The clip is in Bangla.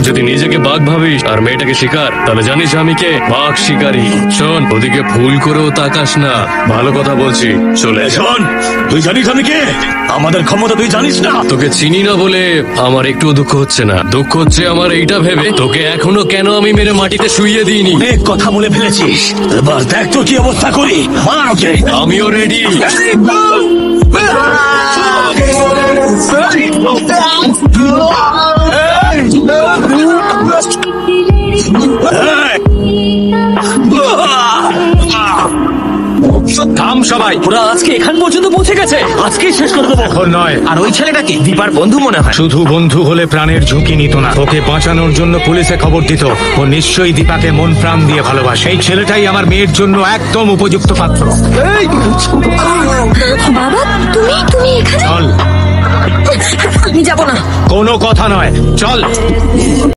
যদি নিজেকে বাঘ ভাবিস আর মেয়েটাকে শিকার, তাহলে জানিস আমি কে? বাঘ শিকারী। শোন, ওদিকে ভুল করেও তাকাস না, ভালো কথা বলছি। চলে শোন, তুই জানিস আমি কে? আমাদের ক্ষমতা তুই জানিস না। তোকে চিনি না বলে আমার একটু দুঃখ হচ্ছে না, দুঃখ হচ্ছে আমার এইটা ভেবে তোকে এখনো কেন আমি মেরে মাটিতে শুইয়ে দিইনি। অনেক কথা বলে ফেলেছিস, এবার দেখ তোর কি অবস্থা করি। মার ওকে। আমিও রেডি। থাম সবাই, ওরা আজকে এখান পর্যন্ত পৌঁছে গেছে। আজকেই শেষ করে দেবো। এখন নয়। আর ওই ছেলেটাকে দীপার বন্ধু মনে হয়। শুধু বন্ধু হলে প্রাণের ঝুঁকি নিত না, ওকে বাঁচানোর জন্য পুলিশে খবর দিত। ও নিশ্চয়ই দীপাকে মন প্রাণ দিয়ে ভালোবাসে। এই ছেলেটাই আমার মেয়ের জন্য একদম উপযুক্ত পাত্র। বাবা, তুমি এখানে? চল। আমি যাবো না। কোনো কথা নয়, চল।